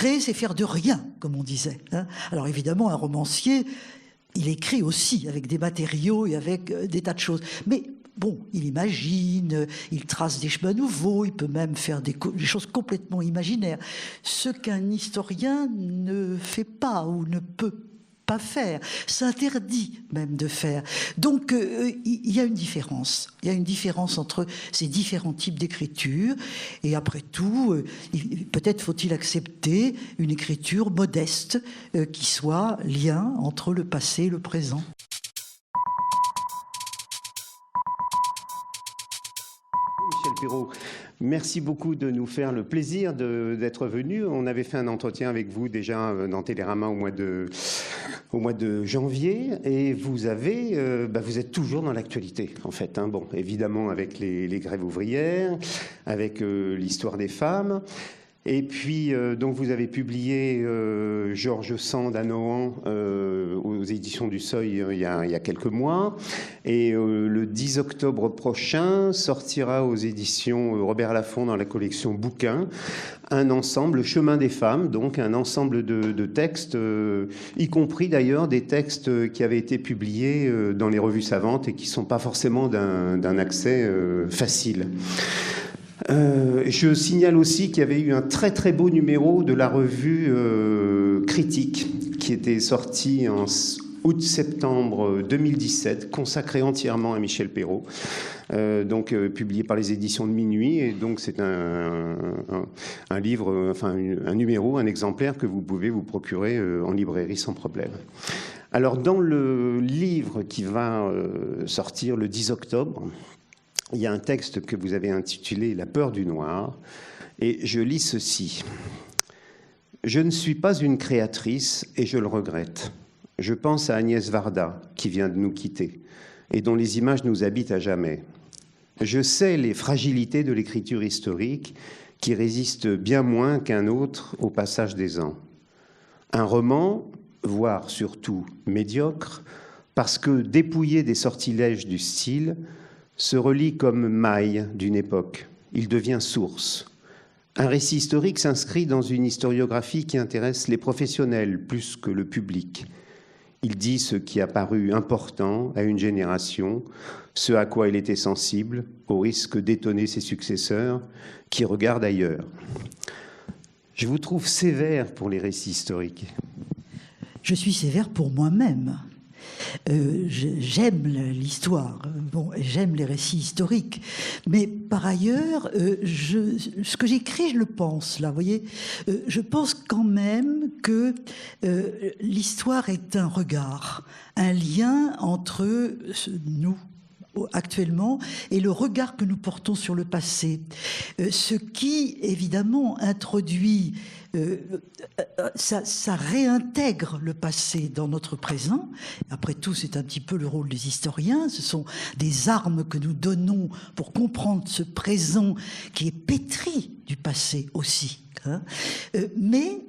créer, c'est faire de rien, comme on disait. Hein. Alors évidemment, un romancier, il écrit aussi avec des matériaux et avec des tas de choses. Mais bon, il imagine, il trace des chemins nouveaux, il peut même faire des choses complètement imaginaires. Ce qu'un historien ne fait pas ou ne peut pas faire, s'interdit même de faire. Donc il y a une différence. Il y a une différence entre ces différents types d'écriture. Et après tout, peut-être faut-il accepter une écriture modeste qui soit lien entre le passé et le présent. Michel Perrault, merci beaucoup de nous faire le plaisir d'être venu. On avait fait un entretien avec vous déjà dans Télérama au mois de janvier, et vous êtes toujours dans l'actualité en fait. Hein. Bon, évidemment avec les grèves ouvrières, avec l'histoire des femmes. Et puis, donc, vous avez publié Georges Sand à Nohant aux éditions du Seuil il y a quelques mois. Et le 10 octobre prochain sortira aux éditions Robert Laffont dans la collection Bouquins un ensemble, Le Chemin des femmes, donc un ensemble de textes, y compris d'ailleurs des textes qui avaient été publiés dans les revues savantes et qui ne sont pas forcément d'un accès facile. Je signale aussi qu'il y avait eu un très très beau numéro de la revue Critique qui était sorti en août-septembre 2017, consacré entièrement à Michel Perrault, publié par les éditions de Minuit. Et donc c'est un livre, enfin un numéro, un exemplaire que vous pouvez vous procurer en librairie sans problème. Alors dans le livre qui va sortir le 10 octobre, il y a un texte que vous avez intitulé « La peur du noir » et je lis ceci. « Je ne suis pas une créatrice et je le regrette. Je pense à Agnès Varda qui vient de nous quitter et dont les images nous habitent à jamais. Je sais les fragilités de l'écriture historique qui résistent bien moins qu'un autre au passage des ans. Un roman, voire surtout médiocre, parce que dépouillé des sortilèges du style, se relie comme maille d'une époque. Il devient source. Un récit historique s'inscrit dans une historiographie qui intéresse les professionnels plus que le public. Il dit ce qui a paru important à une génération, ce à quoi il était sensible, au risque d'étonner ses successeurs qui regardent ailleurs. Je vous trouve sévère pour les récits historiques. Je suis sévère pour moi-même. J'aime l'histoire, bon, j'aime les récits historiques, mais par ailleurs, ce que j'écris, je le pense, là, vous voyez, je pense quand même que l'histoire est un regard, un lien entre nous, actuellement, et le regard que nous portons sur le passé. Ce qui, évidemment, introduit, ça réintègre le passé dans notre présent. Après tout, c'est un petit peu le rôle des historiens. Ce sont des armes que nous donnons pour comprendre ce présent qui est pétri du passé aussi. Hein. Mais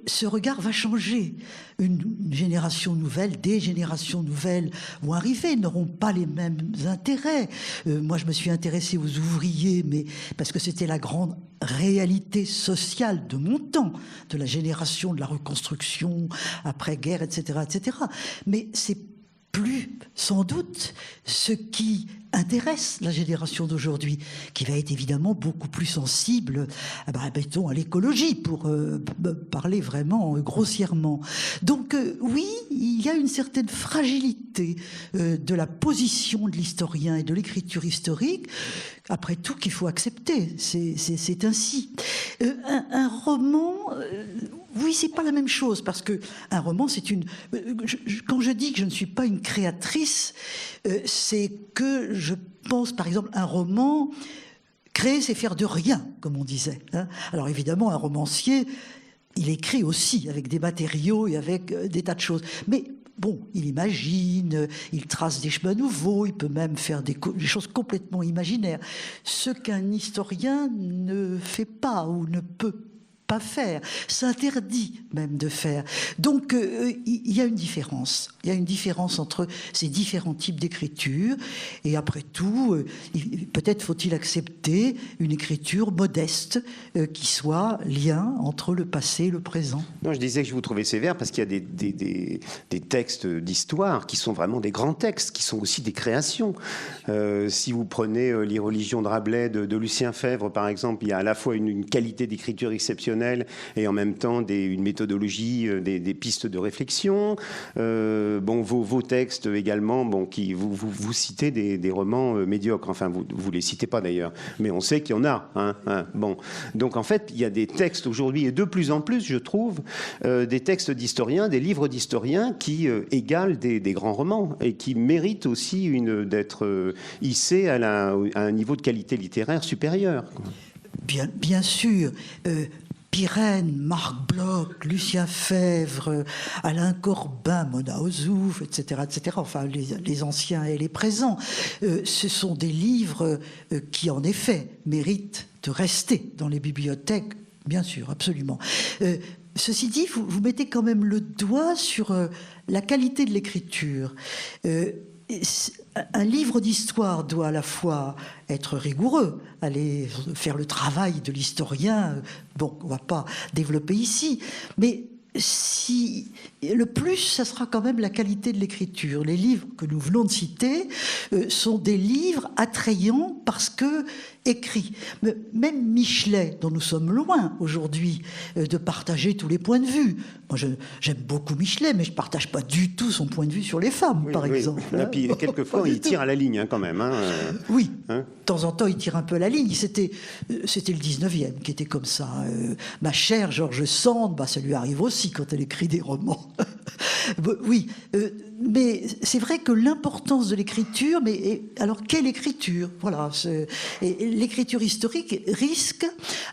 ce regard va changer. Une génération nouvelle, des générations nouvelles vont arriver, n'auront pas les mêmes intérêts. Moi, je me suis intéressée aux ouvriers, mais parce que c'était la grande réalité sociale de mon temps, de la génération de la reconstruction, après-guerre, etc., etc. Mais c'est plus, sans doute, ce qui intéresse la génération d'aujourd'hui, qui va être évidemment beaucoup plus sensible, mettons, à l'écologie, pour parler vraiment grossièrement. Donc, oui, il y a une certaine fragilité de la position de l'historien et de l'écriture historique, après tout, qu'il faut accepter. C'est ainsi. Un roman... oui, c'est pas la même chose, parce que un roman, c'est une... Quand je dis que je ne suis pas une créatrice, c'est que je pense, par exemple, un roman, créer, c'est faire de rien, comme on disait. Hein. Alors évidemment, un romancier, il écrit aussi avec des matériaux et avec des tas de choses. Mais bon, il imagine, il trace des chemins nouveaux, il peut même faire des choses complètement imaginaires. Ce qu'un historien ne fait pas ou ne peut pas faire, s'interdit même de faire. Donc il y a une différence. Il y a une différence entre ces différents types d'écriture. Et après tout, peut-être faut-il accepter une écriture modeste qui soit lien entre le passé et le présent. Non, je disais que je vous trouvais sévère parce qu'il y a des textes d'histoire qui sont vraiment des grands textes, qui sont aussi des créations. Si vous prenez l'Irreligion de Rabelais de Lucien Febvre, par exemple, il y a à la fois une qualité d'écriture exceptionnelle et en même temps une méthodologie, des pistes de réflexion. Vos textes également, qui vous citez des romans médiocres. Enfin, vous les citez pas d'ailleurs, mais on sait qu'il y en a. Donc en fait, il y a des textes aujourd'hui, et de plus en plus, je trouve, des textes d'historiens, des livres d'historiens qui égalent des grands romans et qui méritent aussi d'être hissés à un niveau de qualité littéraire supérieur. Bien sûr. Pirenne, Marc Bloch, Lucien Febvre, Alain Corbin, Mona Ozouf, etc., enfin les anciens et les présents. Ce sont des livres qui, en effet, méritent de rester dans les bibliothèques, bien sûr, absolument. Ceci dit, vous mettez quand même le doigt sur la qualité de l'écriture. Un livre d'histoire doit à la fois être rigoureux, aller faire le travail de l'historien, on ne va pas développer ici, mais si le plus, ça sera quand même la qualité de l'écriture. Les livres que nous venons de citer sont des livres attrayants parce que écrits. Même Michelet, dont nous sommes loin aujourd'hui de partager tous les points de vue. Moi, j'aime beaucoup Michelet, mais je ne partage pas du tout son point de vue sur les femmes, par exemple. Et puis, quelquefois, il tire à la ligne, quand même. Oui, de temps en temps, il tire un peu à la ligne. C'était le 19e qui était comme ça. Ma chère George Sand, ça lui arrive aussi quand elle écrit des romans. Oui, mais c'est vrai que l'importance de l'écriture, alors quelle écriture? Voilà, l'écriture historique risque,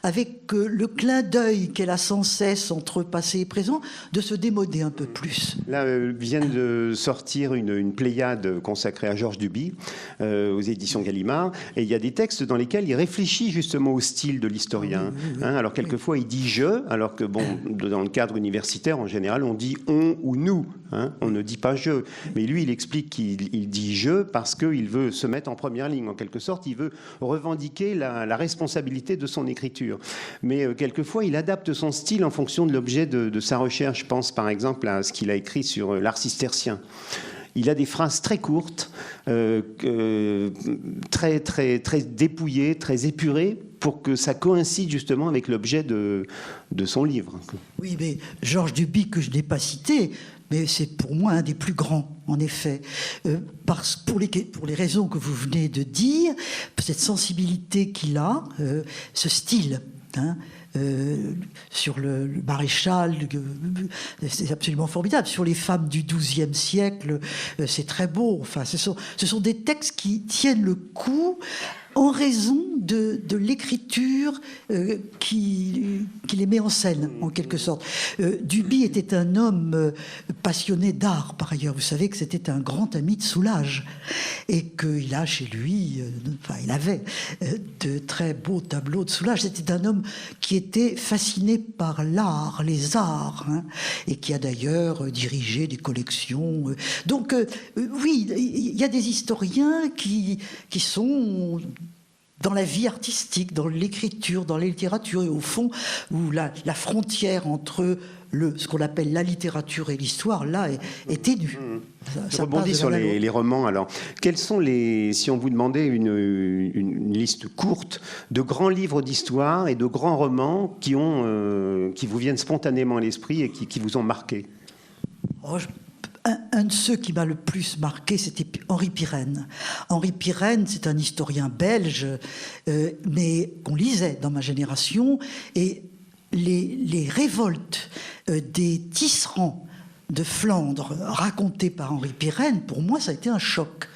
avec le clin d'œil qu'elle a sans cesse entre passé et présent, de se démoder un peu plus. Là, viennent de sortir une pléiade consacrée à Georges Duby aux éditions Gallimard, et il y a des textes dans lesquels il réfléchit justement au style de l'historien. Alors quelquefois il dit « je », alors que dans le cadre universitaire, en général, on dit « on » ou « nous ». On ne dit pas « je ». Mais lui, il explique qu'il dit « je » parce qu'il veut se mettre en première ligne, en quelque sorte. Il veut revendiquer la responsabilité de son écriture. Mais quelquefois, il adapte son style en fonction de l'objet de sa recherche. Je pense par exemple à ce qu'il a écrit sur l'art cistercien. Il a des phrases très courtes, très, très, très dépouillées, très épurées, pour que ça coïncide justement avec l'objet de son livre. Oui, mais Georges Duby, que je n'ai pas cité, mais c'est pour moi un des plus grands, en effet. Pour les raisons que vous venez de dire, cette sensibilité qu'il a, ce style, sur le maréchal, c'est absolument formidable. Sur les femmes du XIIe siècle, c'est très beau. Enfin, ce sont des textes qui tiennent le coup en raison de l'écriture qui les met en scène, en quelque sorte. Duby était un homme passionné d'art, par ailleurs. Vous savez que c'était un grand ami de Soulages et qu'il a chez lui, il avait de très beaux tableaux de Soulages. C'était un homme qui était fasciné par l'art, les arts, et qui a d'ailleurs dirigé des collections. Donc, oui, il y a des historiens qui sont dans la vie artistique, dans l'écriture, dans la littérature, et au fond, où la frontière entre ce qu'on appelle la littérature et l'histoire, là, est ténue. Je rebondis sur les romans. Alors, quels sont si on vous demandait une liste courte de grands livres d'histoire et de grands romans qui vous viennent spontanément à l'esprit et qui vous ont marqué? Un de ceux qui m'a le plus marqué, c'était Henri Pirenne. Henri Pirenne, c'est un historien belge, mais qu'on lisait dans ma génération. Et les révoltes des tisserands de Flandre racontées par Henri Pirenne, pour moi, ça a été un choc.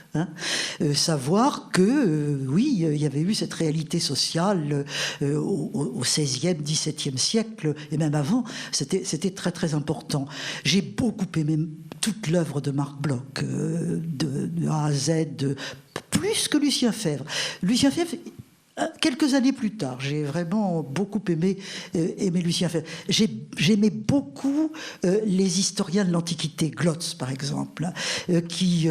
Savoir que, oui, il y avait eu cette réalité sociale au XVIe, XVIIe siècle, et même avant, c'était très, très important. J'ai beaucoup aimé toute l'œuvre de Marc Bloch, de A à Z, plus que Lucien Febvre. Lucien Febvre quelques années plus tard, j'ai vraiment beaucoup aimé Lucien Febvre. J'aimais beaucoup les historiens de l'Antiquité, Glotz par exemple, qui...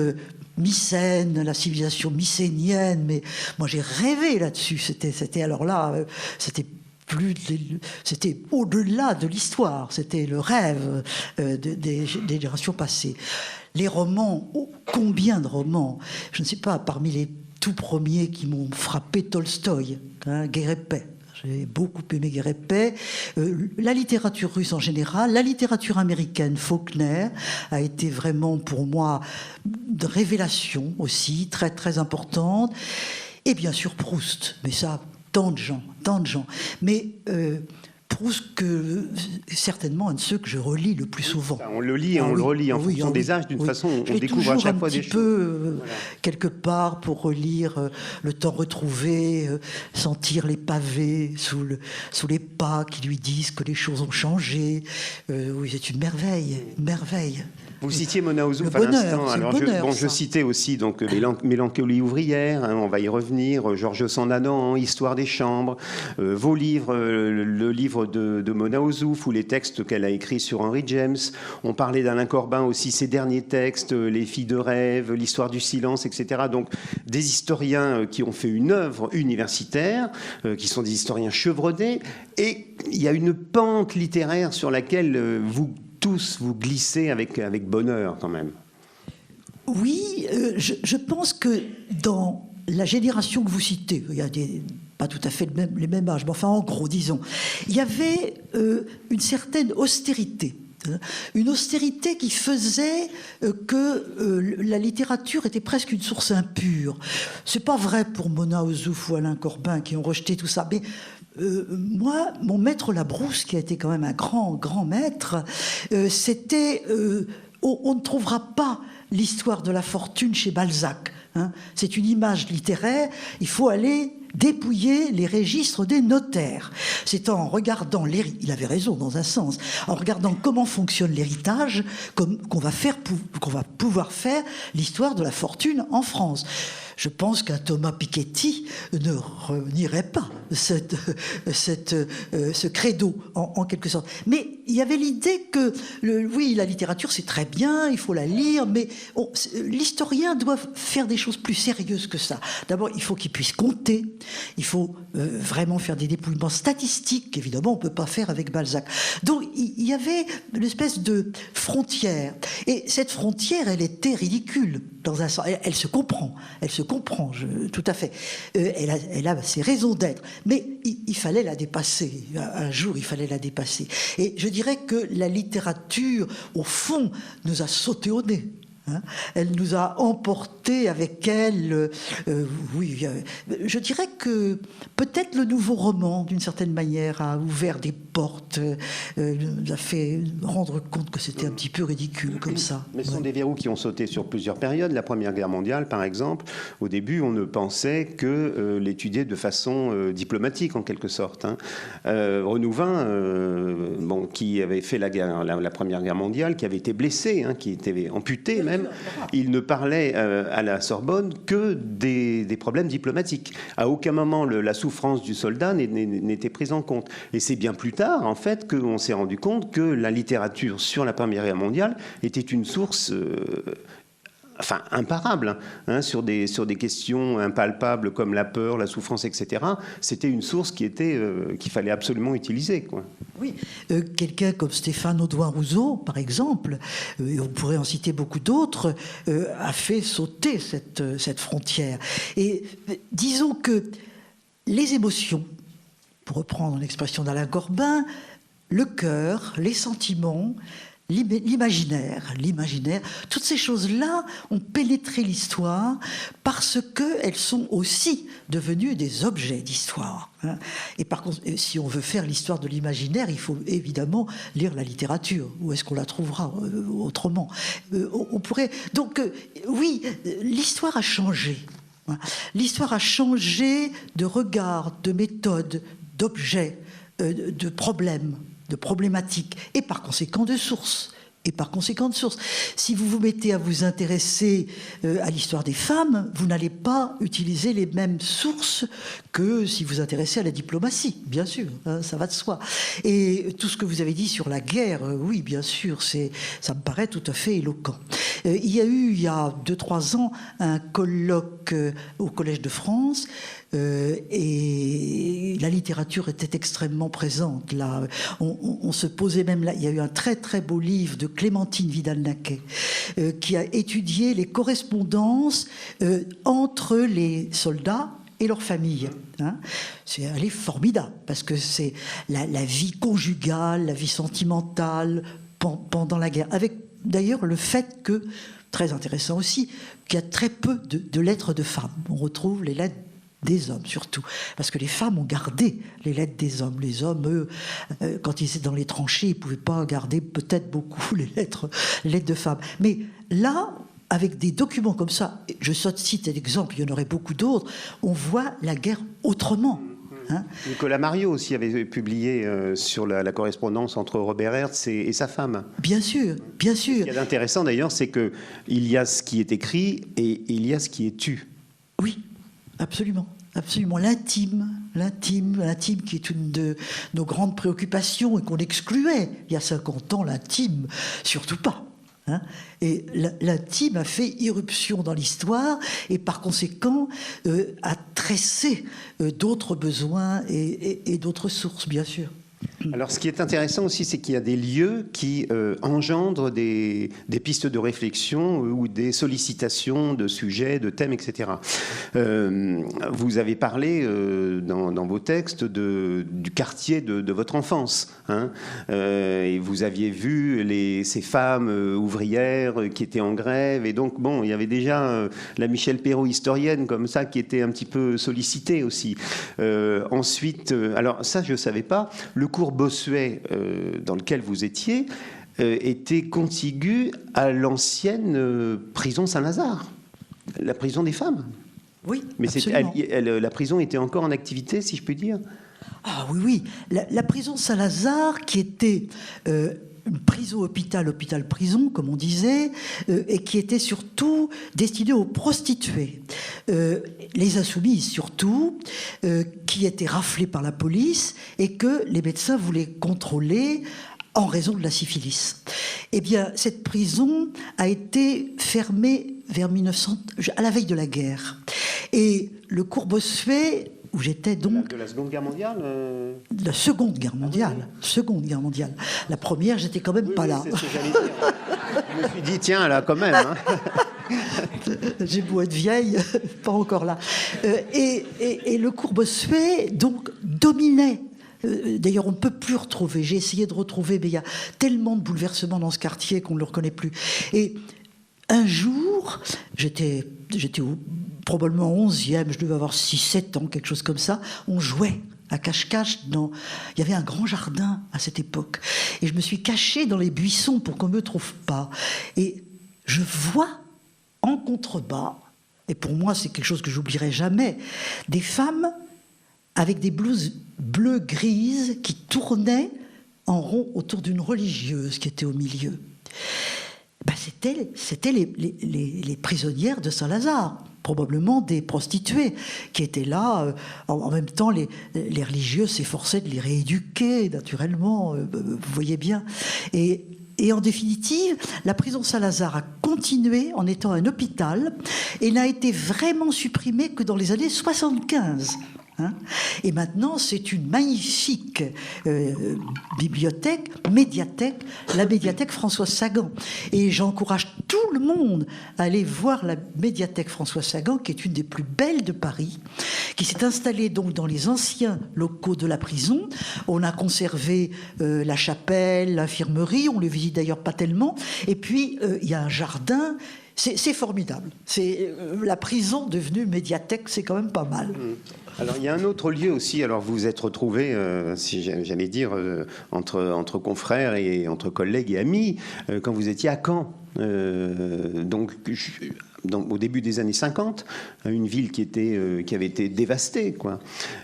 Mycène, la civilisation mycénienne, mais moi j'ai rêvé là-dessus. C'était alors là, c'était au-delà de l'histoire, c'était le rêve des générations passées. Les romans, combien de romans? Je ne sais pas, parmi les tout premiers qui m'ont frappé, Tolstoï, Guerre et paix. J'ai beaucoup aimé Guerre et paix. La littérature russe en général, la littérature américaine, Faulkner, a été vraiment pour moi de révélation aussi, très très importante. Et bien sûr Proust, mais ça, tant de gens. Mais Proust, certainement un de ceux que je relis le plus souvent. On le lit et on le relit en fonction des âges, d'une façon, on découvre à chaque fois des choses. Voilà. Quelque part pour relire Le temps retrouvé, sentir les pavés sous les pas qui lui disent que les choses ont changé. Oui, c'est une merveille. Vous citiez Mona Ozouf à l'instant. Alors je citais aussi donc Mélancolie ouvrière, on va y revenir. Georges Sandanan, Histoire des chambres, vos livres, le livre de Mona Ozouf ou les textes qu'elle a écrits sur Henry James. On parlait d'Alain Corbin aussi, ses derniers textes, Les filles de rêve, L'histoire du silence, etc. Donc des historiens qui ont fait une œuvre universitaire, qui sont des historiens chevronnés, et il y a une pente littéraire sur laquelle vous glissez avec bonheur quand même. Oui, je pense que dans la génération que vous citez, il y a pas tout à fait les mêmes âges, mais enfin en gros, disons, il y avait une certaine austérité. Une austérité qui faisait que la littérature était presque une source impure. C'est pas vrai pour Mona Ozouf ou Alain Corbin qui ont rejeté tout ça, mais moi, mon maître Labrousse, qui a été quand même un grand maître, c'était... on ne trouvera pas l'histoire de la fortune chez Balzac. C'est une image littéraire, il faut aller dépouiller les registres des notaires. C'est en regardant il avait raison dans un sens, en regardant comment fonctionne l'héritage qu'on va pouvoir faire l'histoire de la fortune en France. Je pense qu'un Thomas Piketty ne renierait pas ce credo, en quelque sorte. Mais il y avait l'idée que, oui, la littérature, c'est très bien, il faut la lire, mais l'historien doit faire des choses plus sérieuses que ça. D'abord, il faut qu'il puisse compter, il faut vraiment faire des dépouillements statistiques, qu'évidemment, on ne peut pas faire avec Balzac. Donc, il y avait une espèce de frontière. Et cette frontière, elle était ridicule, dans un sens. Elle se comprend, tout à fait. Elle a ses raisons d'être. Mais il fallait la dépasser. Un jour, il fallait la dépasser. Et je dirais que la littérature, au fond, nous a sauté au nez. Elle nous a emportés avec elle. Oui, je dirais que peut-être le nouveau roman, d'une certaine manière, a ouvert des portes, nous a fait rendre compte que c'était un petit peu ridicule comme ça. Mais ce sont des verrous qui ont sauté sur plusieurs périodes. La Première Guerre mondiale, par exemple, au début, on ne pensait que l'étudier de façon diplomatique, en quelque sorte. Renouvin, qui avait fait la Première Guerre mondiale, qui avait été blessé, qui était amputé même, il ne parlait à la Sorbonne que des problèmes diplomatiques. À aucun moment la souffrance du soldat n'était prise en compte. Et c'est bien plus tard, en fait, qu'on s'est rendu compte que la littérature sur la Première Guerre mondiale était une source... imparable, sur des questions impalpables comme la peur, la souffrance, etc. C'était une source qu'il fallait absolument utiliser, quoi. Oui, quelqu'un comme Stéphane Audouin-Rousseau, par exemple, et on pourrait en citer beaucoup d'autres, a fait sauter cette frontière. Et disons que les émotions, pour reprendre l'expression d'Alain Corbin, le cœur, les sentiments, l'imaginaire, toutes ces choses-là ont pénétré l'histoire parce qu'elles sont aussi devenues des objets d'histoire. Et par contre, si on veut faire l'histoire de l'imaginaire, il faut évidemment lire la littérature. Où est-ce qu'on la trouvera autrement? On pourrait... Donc, oui, l'histoire a changé. L'histoire a changé de regard, de méthode, d'objets, de problèmes, de problématiques, et par conséquent de sources. et par conséquent de source. Si vous vous mettez à vous intéresser à l'histoire des femmes, vous n'allez pas utiliser les mêmes sources que si vous vous intéressez à la diplomatie, bien sûr, hein, ça va de soi. Et tout ce que vous avez dit sur la guerre, oui, bien sûr, ça me paraît tout à fait éloquent. Il y a eu, il y a 2-3 ans, un colloque au Collège de France, et la littérature était extrêmement présente. Là, on se posait même là. Il y a eu un très très beau livre de Clémentine Vidal-Naquet qui a étudié les correspondances entre les soldats et leurs familles. Hein. C'est un livre formidable parce que c'est la vie conjugale, la vie sentimentale pendant la guerre. Avec d'ailleurs le fait que, très intéressant aussi, qu'il y a très peu de lettres de femmes. On retrouve les lettres des hommes surtout, parce que les femmes ont gardé les lettres des hommes. Les hommes, eux, quand ils étaient dans les tranchées, ils ne pouvaient pas garder peut-être beaucoup les lettres de femmes. Mais là, avec des documents comme ça, je cite un exemple, il y en aurait beaucoup d'autres, on voit la guerre autrement. Hein. Nicolas Mariot aussi avait publié sur la correspondance entre Robert Hertz et sa femme. Bien sûr, bien sûr. Ce qui est intéressant d'ailleurs, c'est qu'il y a ce qui est écrit et il y a ce qui est tu. Oui, absolument. Absolument, l'intime qui est une de nos grandes préoccupations et qu'on excluait il y a 50 ans, l'intime, surtout pas. Hein. Et l'intime a fait irruption dans l'histoire et par conséquent a tressé d'autres besoins et d'autres sources, bien sûr. Alors, ce qui est intéressant aussi, c'est qu'il y a des lieux qui engendrent des pistes de réflexion ou des sollicitations de sujets, de thèmes, etc. Vous avez parlé dans vos textes du quartier de votre enfance, hein, et vous aviez vu ces femmes ouvrières qui étaient en grève, et donc bon, il y avait déjà la Michel Perrault historienne comme ça qui était un petit peu sollicitée aussi. Ensuite, alors ça je ne savais pas, le cours Bossuet dans lequel vous étiez était contigu à l'ancienne prison Saint-Lazare, la prison des femmes. Oui, mais absolument. La prison était encore en activité, si je puis dire. Ah oui, oui. La prison Saint-Lazare, qui était une prison-hôpital-hôpital-prison, comme on disait, et qui était surtout destinée aux prostituées. Les insoumises surtout, qui étaient raflées par la police et que les médecins voulaient contrôler en raison de la syphilis. Eh bien, cette prison a été fermée vers 1900, à la veille de la guerre. Et le cours Bossuet, où j'étais donc... De la Seconde Guerre mondiale De la Seconde Guerre mondiale. Seconde Guerre mondiale. La première, j'étais quand même pas là. C'est ce que j'allais dire. Je me suis dit, tiens, là, quand même. Hein. J'ai beau être vieille, pas encore là. Et le cours Bossuet, donc, dominait. D'ailleurs, on ne peut plus retrouver. J'ai essayé de retrouver, mais il y a tellement de bouleversements dans ce quartier qu'on ne le reconnaît plus. Et un jour, j'étais probablement 11e, je devais avoir 6-7 ans, quelque chose comme ça. On jouait à cache-cache. Il y avait un grand jardin à cette époque. Et je me suis cachée dans les buissons pour qu'on ne me trouve pas. Et je vois en contrebas, et pour moi c'est quelque chose que j'oublierai jamais, des femmes avec des blouses bleu-grises qui tournaient en rond autour d'une religieuse qui était au milieu. Ben, c'était les prisonnières de Saint-Lazare, probablement des prostituées qui étaient là. En même temps, les religieux s'efforçaient de les rééduquer, naturellement, vous voyez bien. Et en définitive, la prison Saint-Lazare a continué en étant un hôpital et n'a été vraiment supprimée que dans les années 75. Hein. Et maintenant, c'est une magnifique médiathèque, la médiathèque Françoise Sagan. Et j'encourage tout le monde à aller voir la médiathèque Françoise Sagan, qui est une des plus belles de Paris, qui s'est installée donc dans les anciens locaux de la prison. On a conservé la chapelle, l'infirmerie, on ne le visite d'ailleurs pas tellement. Et puis, il y a un jardin. C'est formidable. C'est la prison devenue médiathèque, c'est quand même pas mal. Alors, il y a un autre lieu aussi. Alors, vous vous êtes retrouvés, si j'allais dire, entre confrères et entre collègues et amis, quand vous étiez à Caen. Donc, au début des années 50, une ville qui avait été dévastée, quoi.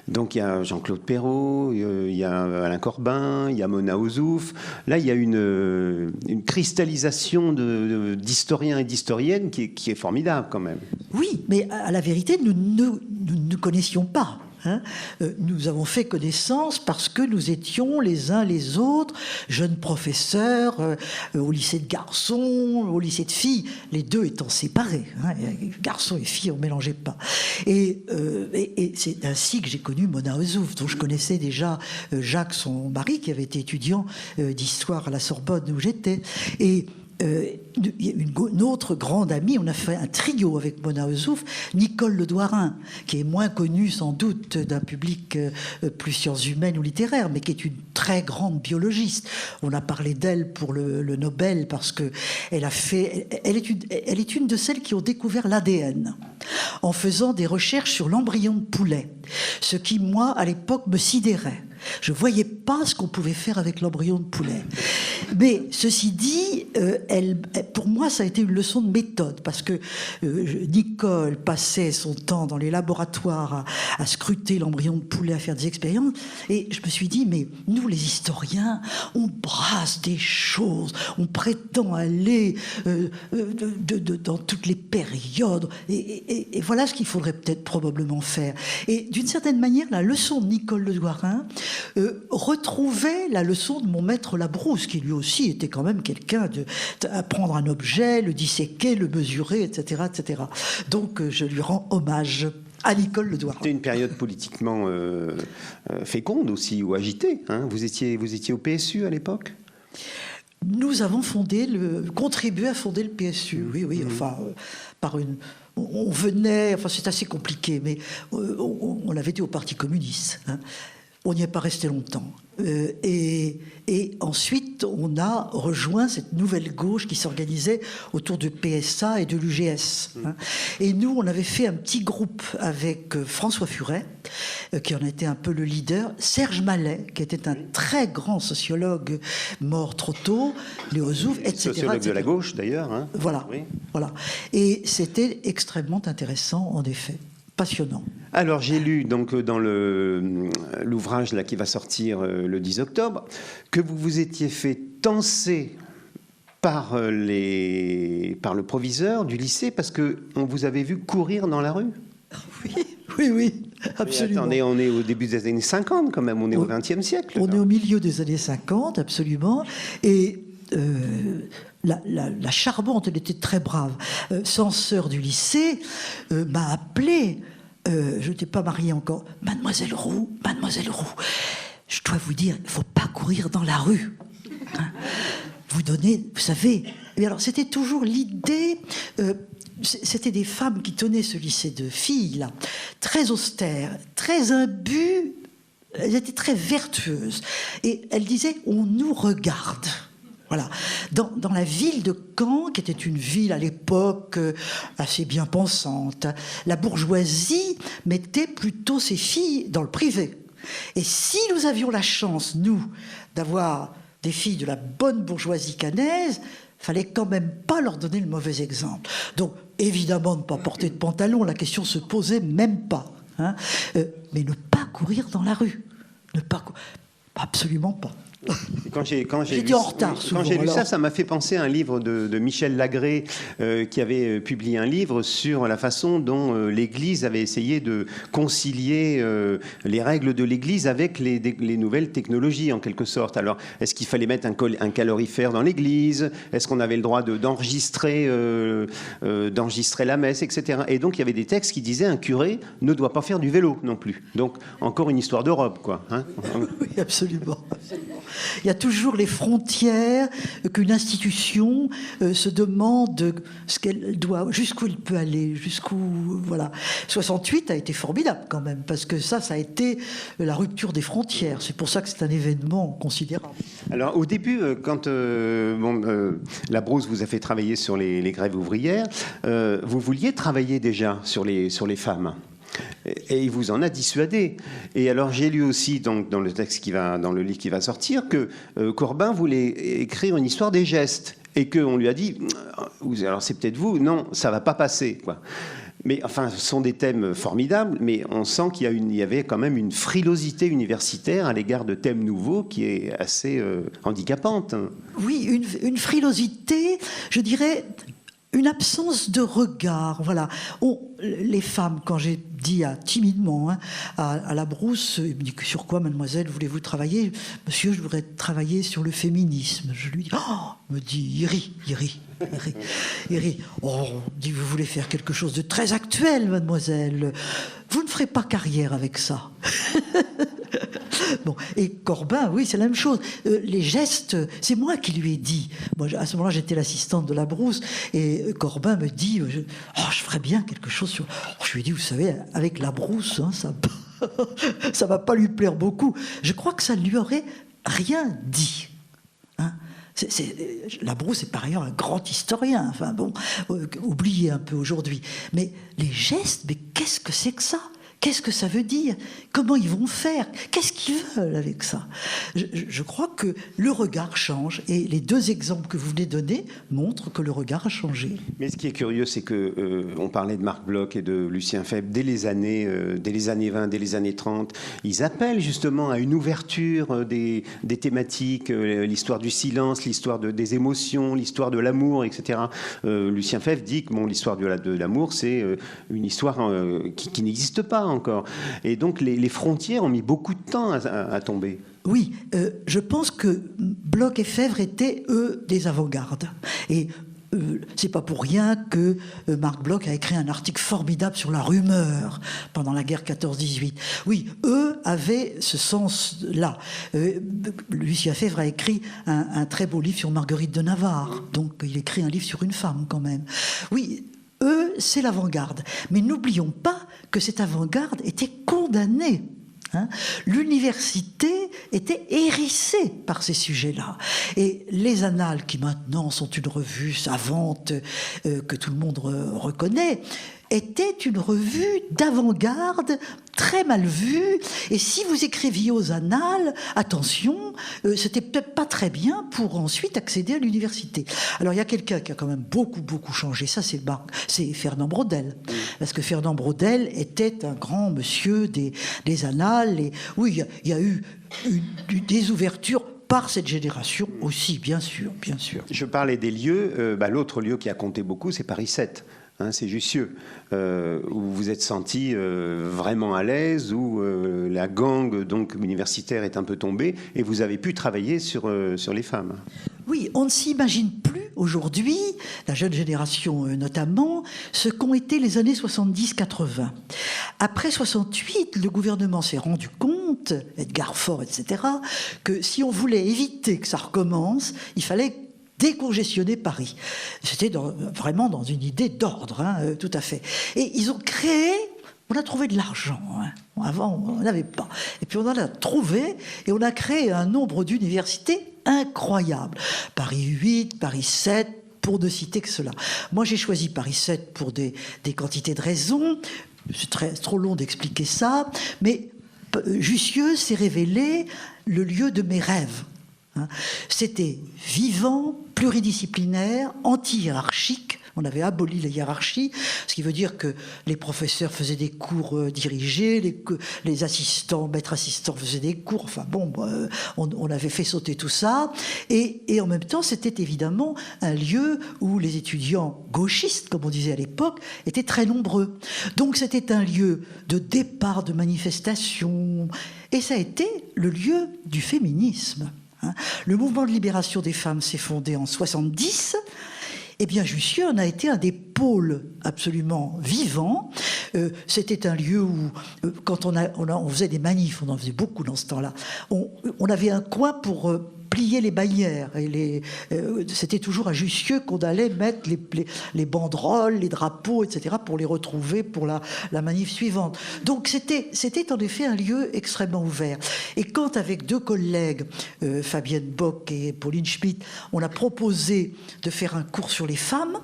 Donc il y a Jean-Claude Perrault, il y a Alain Corbin, il y a Mona Ozouf. Là, il y a une cristallisation d'historiens et d'historiennes qui est formidable, quand même. Oui, mais à la vérité, nous ne connaissions pas. Nous avons fait connaissance parce que nous étions les uns les autres jeunes professeurs au lycée de garçons, au lycée de filles, les deux étant séparés. Garçons et filles, on ne mélangeait pas. Et c'est ainsi que j'ai connu Mona Ozouf, dont je connaissais déjà Jacques, son mari, qui avait été étudiant d'histoire à la Sorbonne où j'étais. Et une autre grande amie, on a fait un trio avec Mona Ozouf, Nicole Le Douarin, qui est moins connue sans doute d'un public plus sciences humaines ou littéraires, mais qui est une très grande biologiste. On a parlé d'elle pour le Nobel parce que elle est une de celles qui ont découvert l'ADN en faisant des recherches sur l'embryon de poulet, ce qui, moi, à l'époque, me sidérait. Je ne voyais pas ce qu'on pouvait faire avec l'embryon de poulet. Mais ceci dit, pour moi, ça a été une leçon de méthode, parce que Nicole passait son temps dans les laboratoires à scruter l'embryon de poulet, à faire des expériences, et je me suis dit, mais nous, les historiens, on brasse des choses, on prétend aller dans toutes les périodes, et voilà ce qu'il faudrait peut-être probablement faire. Et d'une certaine manière, la leçon de Nicole Le Douarin retrouvait la leçon de mon maître Labrousse, qui lui aussi était quand même quelqu'un à prendre un objet, le disséquer, le mesurer, etc., etc. Donc je lui rends hommage à Nicole Le Douarin. C'était une période politiquement féconde aussi, ou agitée. Vous étiez au PSU à l'époque ? Nous avons contribué à fonder le PSU, oui, enfin, on venait, enfin c'est assez compliqué, mais on l'avait dit au Parti communiste. On n'y est pas resté longtemps. Et ensuite, on a rejoint cette nouvelle gauche qui s'organisait autour de PSA et de l'UGS. Et nous, on avait fait un petit groupe avec François Furet, qui en était un peu le leader, Serge Mallet, qui était un très grand sociologue mort trop tôt, Léo Ozouf, etc. Sociologue de la gauche, d'ailleurs. Voilà, oui. Voilà. Et c'était extrêmement intéressant, en effet. Passionnant. Alors j'ai lu donc dans l'ouvrage là qui va sortir le 10 octobre que vous vous étiez fait tancer par le proviseur du lycée parce que on vous avait vu courir dans la rue. Oui, absolument. Mais attendez, on est au début des années 50 quand même, on est au XXe siècle. On est au milieu des années 50, absolument, et la Charbonte, elle était très brave. Censeur du lycée m'a appelé, je n'étais pas mariée encore, Mademoiselle Roux, je dois vous dire, il ne faut pas courir dans la rue. Vous savez, et alors c'était toujours l'idée, c'était des femmes qui tenaient ce lycée de filles, là, très austères, très imbues, elles étaient très vertueuses. Et elles disaient, on nous regarde. Voilà. Dans la ville de Caen, qui était une ville à l'époque assez bien pensante, la bourgeoisie mettait plutôt ses filles dans le privé. Et si nous avions la chance, nous, d'avoir des filles de la bonne bourgeoisie caennaise, fallait quand même pas leur donner le mauvais exemple. Donc, évidemment, ne pas porter de pantalon, la question se posait même pas. Mais ne pas courir dans la rue. Absolument pas. Quand j'ai en retard souvent. Quand j'ai lu ça m'a fait penser à un livre de Michel Lagré qui avait publié un livre sur la façon dont l'Église avait essayé de concilier les règles de l'Église avec les nouvelles technologies en quelque sorte. Alors, est-ce qu'il fallait mettre un calorifère dans l'Église ? Est-ce qu'on avait le droit d'enregistrer la messe, etc. Et donc il y avait des textes qui disaient un curé ne doit pas faire du vélo non plus. Donc encore une histoire d'Europe, quoi. Oui, absolument. Il y a toujours les frontières qu'une institution se demande ce qu'elle doit, jusqu'où elle peut aller, voilà. 68 a été formidable quand même, parce que ça a été la rupture des frontières. C'est pour ça que c'est un événement considérable. Alors au début, quand Labrousse vous a fait travailler sur les grèves ouvrières, vous vouliez travailler déjà sur les femmes. Et il vous en a dissuadé. Et alors j'ai lu aussi donc, dans le livre qui va sortir que Corbin voulait écrire une histoire des gestes. et qu'on lui a dit, alors c'est peut-être vous, non, ça va pas passer, quoi. Mais enfin, ce sont des thèmes formidables, mais on sent qu'il y avait quand même une frilosité universitaire à l'égard de thèmes nouveaux qui est assez handicapante. Oui, une frilosité, je dirais, une absence de regard. Voilà. Les femmes, quand j'ai dit timidement à Labrousse, il me dit, sur quoi, mademoiselle, voulez-vous travailler? Monsieur, je voudrais travailler sur le féminisme. Je lui dis, me dit, il rit. Oh, dit, vous voulez faire quelque chose de très actuel, mademoiselle. Vous ne ferez pas carrière avec ça. Bon, et Corbin, oui, c'est la même chose. Les gestes, c'est moi qui lui ai dit. Moi, à ce moment-là, j'étais l'assistante de Labrousse, et Corbin me dit, je ferais bien quelque chose sur... je lui ai dit, vous savez, avec Labrousse, ça va pas lui plaire beaucoup. Je crois que ça ne lui aurait rien dit. Labrousse est par ailleurs un grand historien, enfin bon, oublié un peu aujourd'hui. Mais les gestes, mais qu'est-ce que c'est que ça? Qu'est-ce que ça veut dire? Comment ils vont faire? Qu'est-ce qu'ils veulent avec ça? Je crois que le regard change, et les deux exemples que vous venez de donner montrent que le regard a changé. Mais ce qui est curieux, c'est que on parlait de Marc Bloch et de Lucien Febvre dès les années 20, dès les années 30. Ils appellent justement à une ouverture des thématiques, l'histoire du silence, l'histoire des émotions, l'histoire de l'amour, etc. Lucien Febvre dit que l'histoire de l'amour, c'est une histoire qui n'existe pas encore. Et donc les frontières ont mis beaucoup de temps à tomber. Oui, je pense que Bloch et Febvre étaient, eux, des avant-gardes. Et c'est pas pour rien que Marc Bloch a écrit un article formidable sur la rumeur pendant la guerre 14-18. Oui, eux avaient ce sens-là. Lucien Febvre a écrit un très beau livre sur Marguerite de Navarre. Donc il écrit un livre sur une femme, quand même. Oui, eux, c'est l'avant-garde. Mais n'oublions pas que cette avant-garde était condamnée. L'université était hérissée par ces sujets-là. Et les Annales, qui maintenant sont une revue savante que tout le monde reconnaît, était une revue d'avant-garde très mal vue. Et si vous écriviez aux Annales, attention, c'était peut-être pas très bien pour ensuite accéder à l'université. Alors il y a quelqu'un qui a quand même beaucoup changé. Ça, c'est Fernand Braudel. Parce que Fernand Braudel était un grand monsieur des Annales. Et oui, il y a eu des ouvertures par cette génération aussi, bien sûr. Je parlais des lieux. L'autre lieu qui a compté beaucoup, c'est Paris 7. C'est Jussieu, où vous vous êtes senti vraiment à l'aise, où la gangue donc universitaire est un peu tombée, et vous avez pu travailler sur les femmes. Oui, on ne s'imagine plus aujourd'hui, la jeune génération notamment, ce qu'ont été les années 70-80. Après 68, le gouvernement s'est rendu compte, Edgar Faure, etc., que si on voulait éviter que ça recommence, il fallait décongestionner Paris. C'était vraiment dans une idée d'ordre, tout à fait. Et ils ont créé, on a trouvé de l'argent. Avant, on n'en avait pas. Et puis on en a trouvé, et on a créé un nombre d'universités incroyable. Paris 8, Paris 7, pour ne citer que cela. Moi, j'ai choisi Paris 7 pour des quantités de raisons. C'est trop long d'expliquer ça, mais Jussieu s'est révélé le lieu de mes rêves. C'était vivant, pluridisciplinaire, anti-hiérarchique. On avait aboli la hiérarchie, ce qui veut dire que les professeurs faisaient des cours dirigés, les assistants, maîtres assistants faisaient des cours. Enfin bon, on avait fait sauter tout ça. Et en même temps, c'était évidemment un lieu où les étudiants gauchistes, comme on disait à l'époque, étaient très nombreux. Donc c'était un lieu de départ de manifestations. Et ça a été le lieu du féminisme. Le mouvement de libération des femmes s'est fondé en 70. Eh bien, Jussieu en a été un des pôles absolument vivants. C'était un lieu où, quand on faisait des manifs, on en faisait beaucoup dans ce temps-là, on avait un coin pour plier les bannières. Et c'était toujours à Jussieu qu'on allait mettre les banderoles, les drapeaux, etc., pour les retrouver pour la manif suivante. Donc c'était en effet un lieu extrêmement ouvert. Et quand, avec deux collègues, Fabienne Bock et Pauline Schmitt, on a proposé de faire un cours sur les femmes,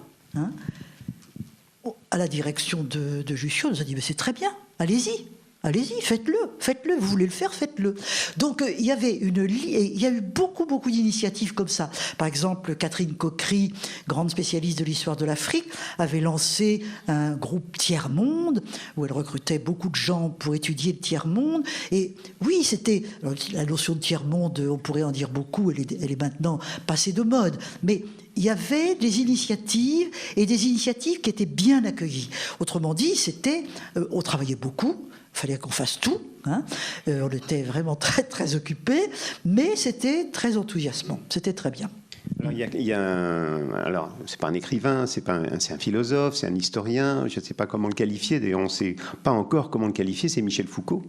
à la direction de Jussieu, on nous a dit « mais c'est très bien, allez-y ». Allez-y, faites-le, vous voulez le faire, faites-le. Donc il y a eu beaucoup d'initiatives comme ça. Par exemple, Catherine Coquery, grande spécialiste de l'histoire de l'Afrique, avait lancé un groupe tiers-monde, où elle recrutait beaucoup de gens pour étudier le tiers-monde. Et oui, c'était... La notion de tiers-monde, on pourrait en dire beaucoup, elle est maintenant passée de mode. Mais il y avait des initiatives, et des initiatives qui étaient bien accueillies. Autrement dit, on travaillait beaucoup, il fallait qu'on fasse tout, hein. On était vraiment très occupés, mais c'était très enthousiasmant, c'était très bien. Alors, c'est pas un écrivain, c'est un philosophe, c'est un historien, je ne sais pas comment le qualifier, d'ailleurs on ne sait pas encore comment le qualifier, c'est Michel Foucault.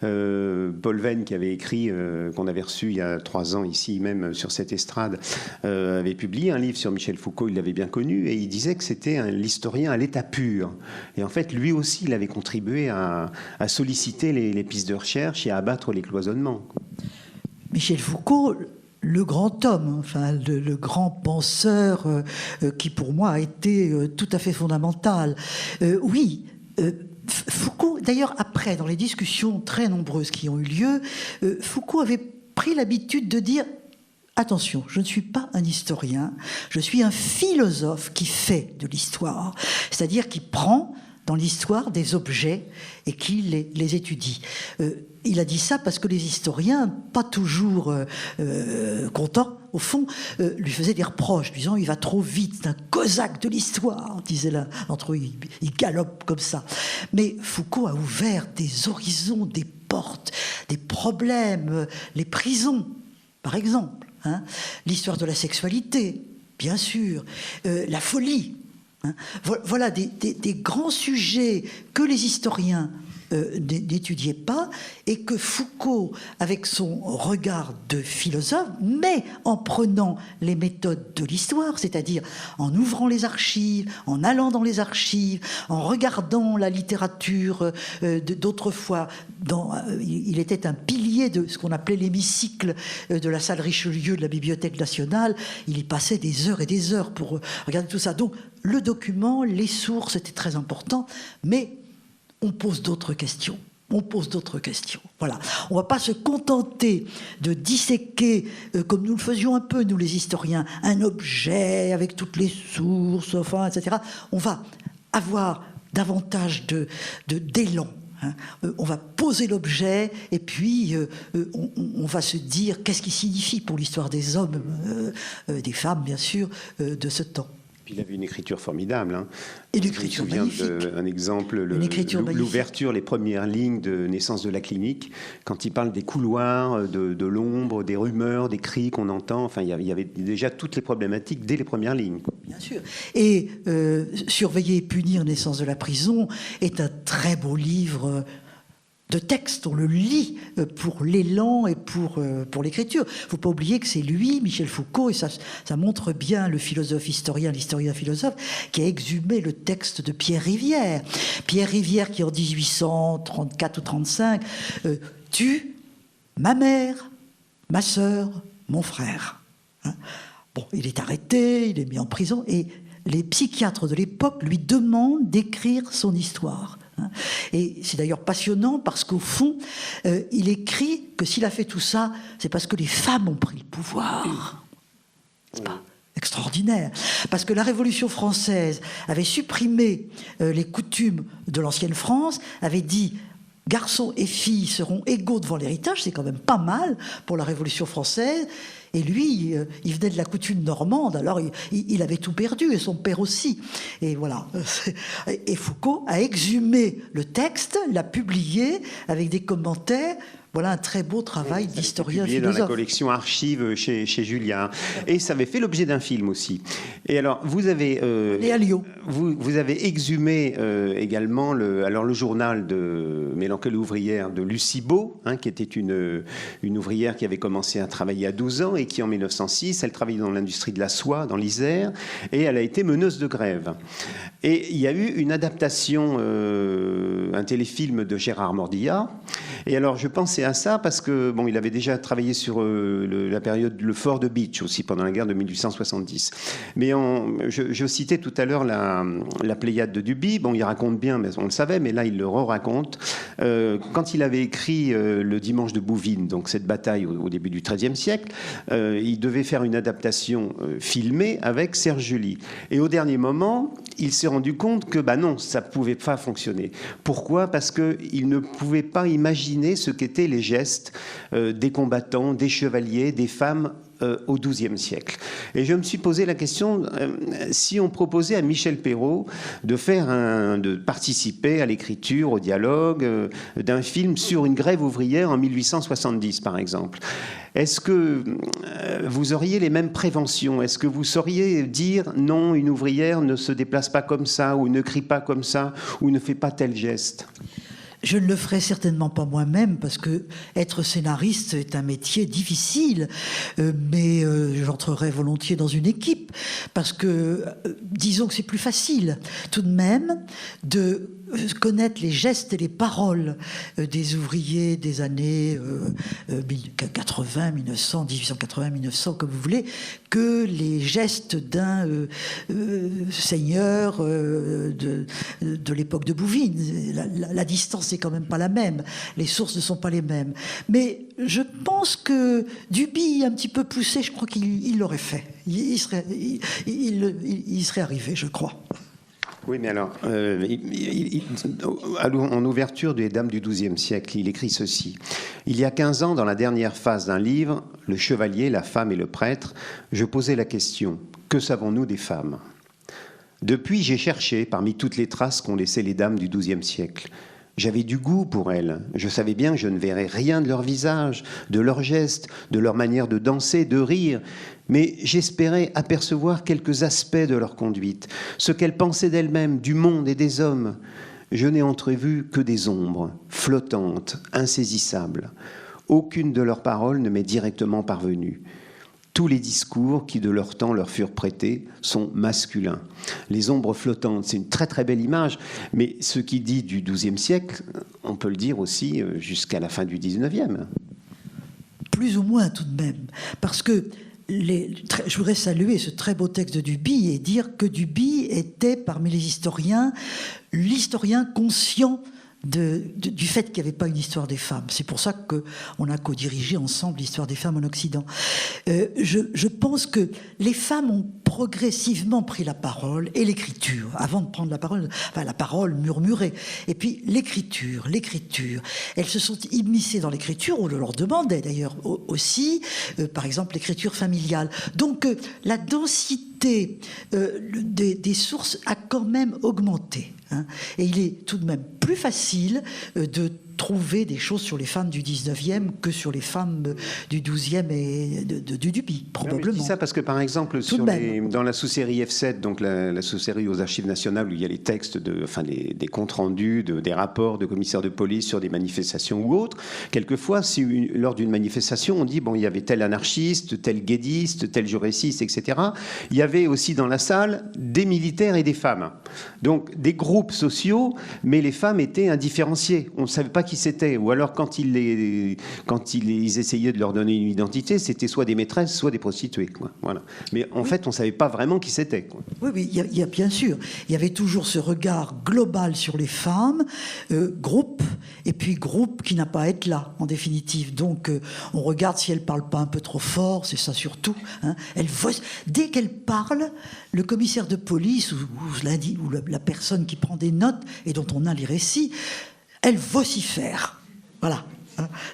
Paul Venn, qui avait écrit, qu'on avait reçu il y a 3 ans ici même sur cette estrade, avait publié un livre sur Michel Foucault, il l'avait bien connu, et il disait que c'était l'historien à l'état pur. Et en fait, lui aussi, il avait contribué à solliciter les pistes de recherche et à abattre les cloisonnements. Michel Foucault, le grand homme, enfin le grand penseur qui pour moi a été tout à fait fondamental. Oui, Foucault, d'ailleurs après, dans les discussions très nombreuses qui ont eu lieu, Foucault avait pris l'habitude de dire « Attention, je ne suis pas un historien, je suis un philosophe qui fait de l'histoire », c'est-à-dire qui prend dans l'histoire des objets et qui les étudie. Il a dit ça parce que les historiens, pas toujours contents, au fond, lui faisaient des reproches, disant « il va trop vite, c'est un cosaque de l'histoire », disait là, entre eux, il galope comme ça. Mais Foucault a ouvert des horizons, des portes, des problèmes, les prisons, par exemple, hein, l'histoire de la sexualité, bien sûr, la folie. Hein. Voilà des grands sujets que les historiens n'étudiaient pas et que Foucault, avec son regard de philosophe, mais en prenant les méthodes de l'histoire, c'est-à-dire en ouvrant les archives, en allant dans les archives, en regardant la littérature d'autrefois. Il était un pilier de ce qu'on appelait l'hémicycle de la salle Richelieu de la Bibliothèque nationale. Il y passait des heures et des heures pour regarder tout ça. Donc le document, les sources, c'était très important, mais on pose d'autres questions. Voilà. On ne va pas se contenter de disséquer, comme nous le faisions un peu, nous les historiens, un objet avec toutes les sources, enfin, etc. On va avoir davantage d'élan. Hein. On va poser l'objet et puis on va se dire qu'est-ce qu'il signifie pour l'histoire des hommes, des femmes, bien sûr, de ce temps. Il avait une écriture formidable. Hein. Et l'écriture magnifique. Un exemple, l'ouverture, les premières lignes de Naissance de la clinique, quand il parle des couloirs, de l'ombre, des rumeurs, des cris qu'on entend. Enfin, il y avait déjà toutes les problématiques dès les premières lignes. Bien sûr. Et Surveiller et punir, Naissance de la prison est un très beau livre de texte, on le lit pour l'élan et pour l'écriture. Il ne faut pas oublier que c'est lui, Michel Foucault, et ça montre bien le philosophe-historien, l'historien-philosophe, qui a exhumé le texte de Pierre Rivière. Pierre Rivière qui, en 1834 ou 35, tue ma mère, ma sœur, mon frère. Hein. Bon, il est arrêté, il est mis en prison, et les psychiatres de l'époque lui demandent d'écrire son histoire. Et c'est d'ailleurs passionnant parce qu'au fond, il écrit que s'il a fait tout ça, c'est parce que les femmes ont pris le pouvoir. C'est pas extraordinaire. Parce que la Révolution française avait supprimé les coutumes de l'ancienne France, avait dit garçons et filles seront égaux devant l'héritage, c'est quand même pas mal pour la Révolution française. Et lui, il venait de la coutume normande, alors il avait tout perdu, et son père aussi. Et voilà. Et Foucault a exhumé le texte, l'a publié avec des commentaires. Voilà un très beau travail d'historien philosophe. Dans la collection Archives chez Julliard. Et ça avait fait l'objet d'un film aussi. Et alors, vous avez... vous avez exhumé également le journal de Mélancolie ouvrière de Lucie Beau, hein, qui était une ouvrière qui avait commencé à travailler à 12 ans et qui, en 1906, elle travaillait dans l'industrie de la soie, dans l'Isère, et elle a été meneuse de grève. Et il y a eu une adaptation, un téléfilm de Gérard Mordillat. Et alors, je pensais à ça parce que, bon, il avait déjà travaillé sur la période, le fort de Beach aussi, pendant la guerre de 1870. Mais je citais tout à l'heure la Pléiade de Duby. Bon, il raconte bien, mais on le savait, mais là, il le re-raconte. Quand il avait écrit Le Dimanche de Bouvines, donc cette bataille au début du XIIIe siècle, il devait faire une adaptation filmée avec Serge July. Et au dernier moment, il s'est rendu compte que non, ça ne pouvait pas fonctionner. Pourquoi ? Parce qu'il ne pouvait pas imaginer ce qu'étaient les gestes des combattants, des chevaliers, des femmes au XIIe siècle. Et je me suis posé la question, si on proposait à Michel Perrault de participer à l'écriture, au dialogue d'un film sur une grève ouvrière en 1870, par exemple. Est-ce que vous auriez les mêmes préventions ? Est-ce que vous sauriez dire non, une ouvrière ne se déplace pas comme ça, ou ne crie pas comme ça, ou ne fait pas tel geste ? Je ne le ferai certainement pas moi-même parce que être scénariste est un métier difficile, mais j'entrerai volontiers dans une équipe parce que disons que c'est plus facile tout de même de connaître les gestes et les paroles des ouvriers des années 80, 1900, 1880, 1900, comme vous voulez, que les gestes d'un seigneur de l'époque de Bouvines. La distance n'est quand même pas la même, les sources ne sont pas les mêmes. Mais je pense que Duby, un petit peu poussé, je crois qu'il l'aurait fait. Il serait arrivé, je crois. Oui, mais alors, en ouverture des Dames du XIIe siècle, il écrit ceci. Il y a 15 ans, dans la dernière phase d'un livre, Le chevalier, la femme et le prêtre, je posais la question, que savons-nous des femmes ? Depuis, j'ai cherché parmi toutes les traces qu'ont laissées les dames du XIIe siècle. J'avais du goût pour elles. Je savais bien que je ne verrais rien de leur visage, de leurs gestes, de leur manière de danser, de rire. Mais j'espérais apercevoir quelques aspects de leur conduite, ce qu'elles pensaient d'elles-mêmes, du monde et des hommes. Je n'ai entrevu que des ombres, flottantes, insaisissables. Aucune de leurs paroles ne m'est directement parvenue. Tous les discours qui de leur temps leur furent prêtés sont masculins. Les ombres flottantes, c'est une très très belle image, mais ce qui dit du XIIe siècle, on peut le dire aussi jusqu'à la fin du XIXe. Plus ou moins tout de même, parce que je voudrais saluer ce très beau texte de Duby et dire que Duby était parmi les historiens l'historien conscient du fait qu'il n'y avait pas une histoire des femmes. C'est pour ça qu'on a co-dirigé ensemble l'histoire des femmes en Occident. Je pense que les femmes ont progressivement pris la parole et l'écriture, avant de prendre la parole murmurée. Et puis l'écriture. Elles se sont immiscées dans l'écriture, on le leur demandait d'ailleurs aussi, par exemple l'écriture familiale. Donc la densité des sources a quand même augmenté. Et il est tout de même plus facile de trouver des choses sur les femmes du 19e que sur les femmes du 12e et du Duby, probablement. Non, je dis ça parce que, par exemple, dans la sous-série F7, donc la sous-série aux Archives nationales, où il y a les textes, des comptes rendus, des rapports de commissaires de police sur des manifestations ou autres, quelquefois, lors d'une manifestation, on dit, il y avait tel anarchiste, tel guédiste, tel juressiste, etc. Il y avait aussi dans la salle des militaires et des femmes. Donc, des groupes sociaux, mais les femmes étaient indifférenciées. On ne savait pas qui c'était, ou alors quand ils essayaient de leur donner une identité, c'était soit des maîtresses, soit des prostituées, quoi. Voilà. Mais en fait, on ne savait pas vraiment qui c'était, quoi. Oui, il y a bien sûr, il y avait toujours ce regard global sur les femmes, groupe, et puis groupe qui n'a pas à être là, en définitive. Donc, on regarde si elle ne parle pas un peu trop fort, c'est ça surtout. Dès qu'elle parle, le commissaire de police, ou la personne qui prend des notes et dont on a les récits, elle vocifère. Voilà.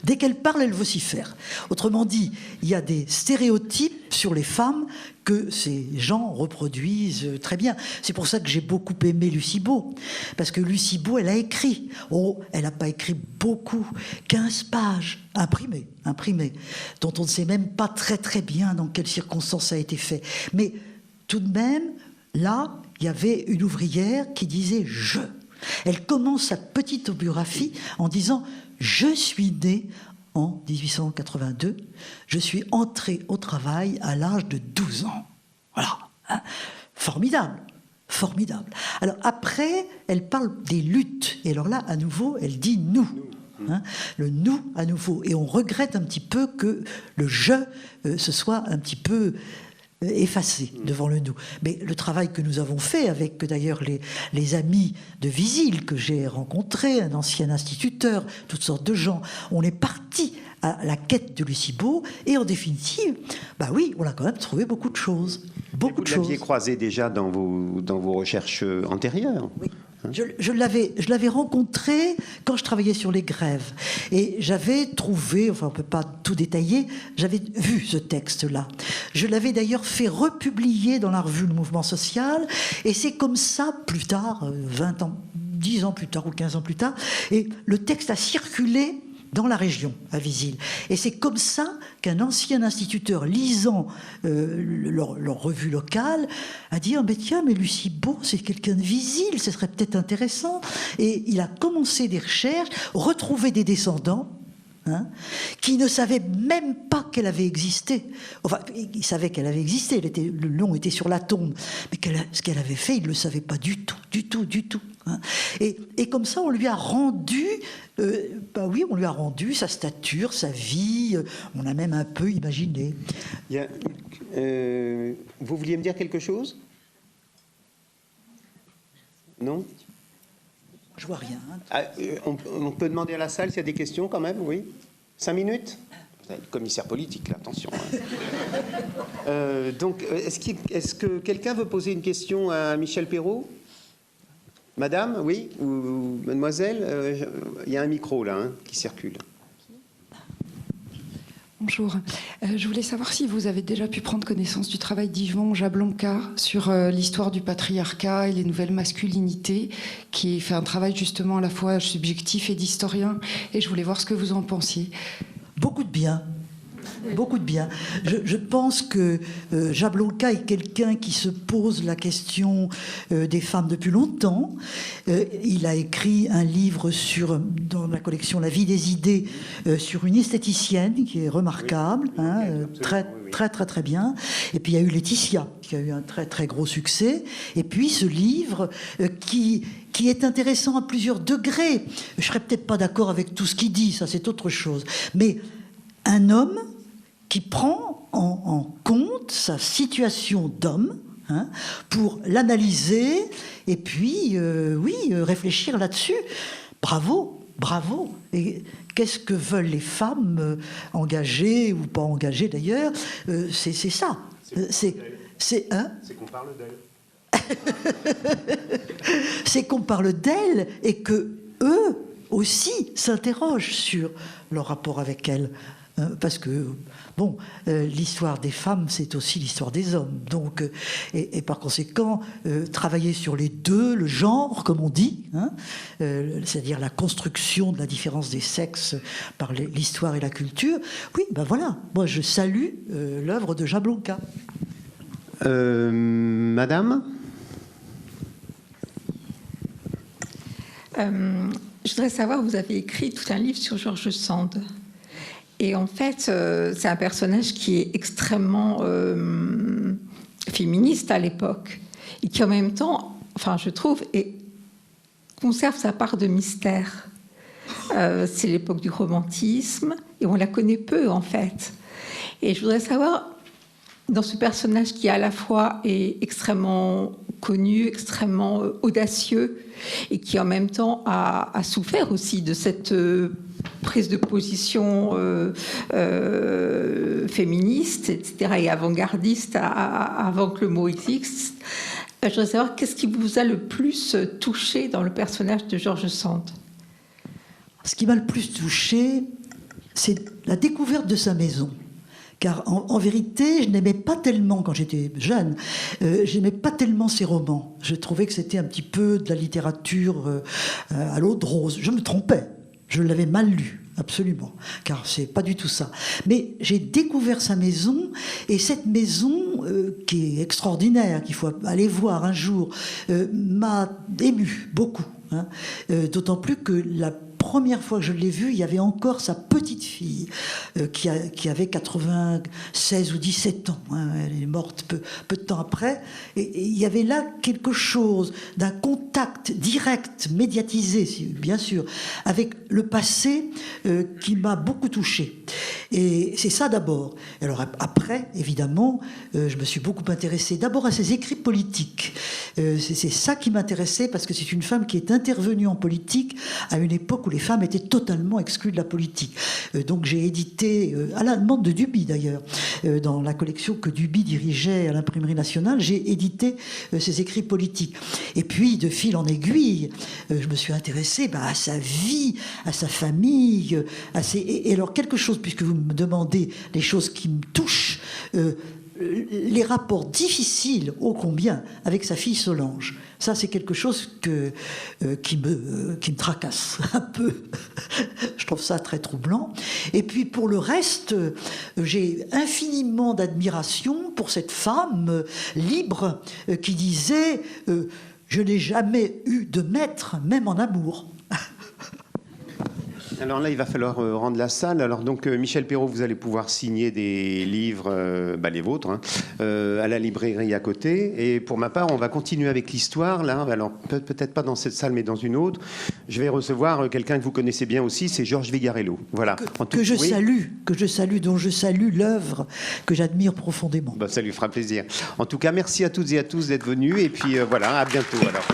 Dès qu'elle parle, elle vocifère. Autrement dit, il y a des stéréotypes sur les femmes que ces gens reproduisent très bien. C'est pour ça que j'ai beaucoup aimé Lucie Beau. Parce que Lucie Beau, elle a écrit. Elle n'a pas écrit beaucoup. 15 pages imprimées, dont on ne sait même pas très très bien dans quelles circonstances ça a été fait. Mais tout de même, là, il y avait une ouvrière qui disait « je ». Elle commence sa petite biographie en disant « Je suis née en 1882, je suis entrée au travail à l'âge de 12 ans. » Voilà, hein. Formidable. formidable. Alors après, elle parle des luttes. Et alors là, à nouveau, elle dit nous. Hein, le nous à nouveau. Et on regrette un petit peu que le je se soit un petit peu effacé devant le nous. Mais le travail que nous avons fait avec d'ailleurs les amis de Visil que j'ai rencontrés, un ancien instituteur, toutes sortes de gens, on est parti à la quête de Lucie Beau et en définitive, bah oui, on a quand même trouvé beaucoup de choses. Beaucoup de choses. Vous l'aviez croisé déjà dans vos recherches antérieures. Oui. Je l'avais rencontré quand je travaillais sur les grèves. Et j'avais trouvé, enfin on ne peut pas tout détailler, j'avais vu ce texte-là. Je l'avais d'ailleurs fait republier dans la revue Le Mouvement Social. Et c'est comme ça, plus tard, 20 ans, 10 ans plus tard ou 15 ans plus tard, et le texte a circulé dans la région, à Visil. Et c'est comme ça qu'un ancien instituteur, lisant leur revue locale, a dit « Ah ben tiens, mais Lucie Beau, c'est quelqu'un de Visil, ce serait peut-être intéressant. » Et il a commencé des recherches, retrouvé des descendants, hein, qui ne savaient même pas qu'elle avait existé. Enfin, il savait qu'elle avait existé, le nom était sur la tombe, mais ce qu'elle avait fait, il ne le savait pas du tout. Hein. Et comme ça, on lui a rendu, on lui a rendu sa stature, sa vie, on a même un peu imaginé. Vous vouliez me dire quelque chose ? Non ? Je vois rien. Hein. Ah, on peut demander à la salle s'il y a des questions quand même, oui ? 5 minutes ? Le commissaire politique, là, attention. Hein. Donc, est-ce que quelqu'un veut poser une question à Michel Perrault ? Madame, oui, ou mademoiselle, il y a un micro là qui circule. Bonjour. Je voulais savoir si vous avez déjà pu prendre connaissance du travail d'Yvon Jablonka sur l'histoire du patriarcat et les nouvelles masculinités, qui fait un travail justement à la fois subjectif et d'historien. Et je voulais voir ce que vous en pensiez. Beaucoup de bien. Beaucoup de bien. Je pense que Jablonka est quelqu'un qui se pose la question des femmes depuis longtemps. Il a écrit un livre dans la collection La vie des idées sur une esthéticienne qui est remarquable, oui, hein, très bien. Et puis il y a eu Laetitia qui a eu un très très gros succès. Et puis ce livre qui est intéressant à plusieurs degrés. Je serais peut-être pas d'accord avec tout ce qu'il dit, ça c'est autre chose. Mais un homme qui prend en compte sa situation d'homme, hein, pour l'analyser et puis, réfléchir là-dessus. Bravo. Et qu'est-ce que veulent les femmes engagées ou pas engagées d'ailleurs ? C'est ça. C'est qu'on parle d'elles. C'est qu'on parle d'elles et que eux aussi s'interrogent sur leur rapport avec elles. Parce que, l'histoire des femmes, c'est aussi l'histoire des hommes. Donc, et par conséquent, travailler sur les deux, le genre, comme on dit, hein, c'est-à-dire la construction de la différence des sexes par l'histoire et la culture, oui, ben voilà, moi je salue l'œuvre de Jablonka. Madame ? Je voudrais savoir, vous avez écrit tout un livre sur George Sand. Et en fait, c'est un personnage qui est extrêmement féministe à l'époque et qui en même temps, enfin je trouve, conserve sa part de mystère. C'est l'époque du romantisme et on la connaît peu en fait. Et je voudrais savoir, dans ce personnage qui à la fois est extrêmement connu, extrêmement audacieux et qui en même temps a souffert aussi de cette prise de position féministe, etc., et avant-gardiste avant que le mot existe. Je voudrais savoir qu'est-ce qui vous a le plus touché dans le personnage de George Sand ? Ce qui m'a le plus touché, c'est la découverte de sa maison. Car en vérité, je n'aimais pas tellement, quand j'étais jeune, je n'aimais pas tellement ces romans. Je trouvais que c'était un petit peu de la littérature à l'eau de rose. Je me trompais. Je l'avais mal lu, absolument, car c'est pas du tout ça. Mais j'ai découvert sa maison, et cette maison, qui est extraordinaire, qu'il faut aller voir un jour, m'a ému beaucoup. Hein, d'autant plus que la première fois que je l'ai vu, il y avait encore sa petite fille qui avait 96 ou 17 ans. Hein, elle est morte peu de temps après. Et il y avait là quelque chose d'un contact direct, médiatisé, bien sûr, avec le passé qui m'a beaucoup touchée. Et c'est ça d'abord. Alors après, évidemment, je me suis beaucoup intéressée d'abord à ses écrits politiques. C'est ça qui m'intéressait, parce que c'est une femme qui est intervenue en politique à une époque où les femmes étaient totalement exclues de la politique. Donc j'ai édité, à la demande de Duby d'ailleurs, dans la collection que Duby dirigeait à l'Imprimerie nationale, j'ai édité ses écrits politiques. Et puis, de fil en aiguille, je me suis intéressée à sa vie, à sa famille, et alors quelque chose, puisque vous me demandez les choses qui me touchent, les rapports difficiles, ô combien, avec sa fille Solange. Ça, c'est quelque chose qui me tracasse un peu. Je trouve ça très troublant. Et puis, pour le reste, j'ai infiniment d'admiration pour cette femme libre qui disait « Je n'ai jamais eu de maître, même en amour ». Alors là, il va falloir rendre la salle. Alors donc, Michel Perrault, vous allez pouvoir signer des livres, les vôtres, hein, à la librairie à côté. Et pour ma part, on va continuer avec l'histoire. Là, alors peut-être pas dans cette salle, mais dans une autre. Je vais recevoir quelqu'un que vous connaissez bien aussi, c'est Georges Vigarello. Voilà. Que je salue, dont je salue l'œuvre que j'admire profondément. Ça lui fera plaisir. En tout cas, merci à toutes et à tous d'être venus. Et puis voilà, à bientôt alors.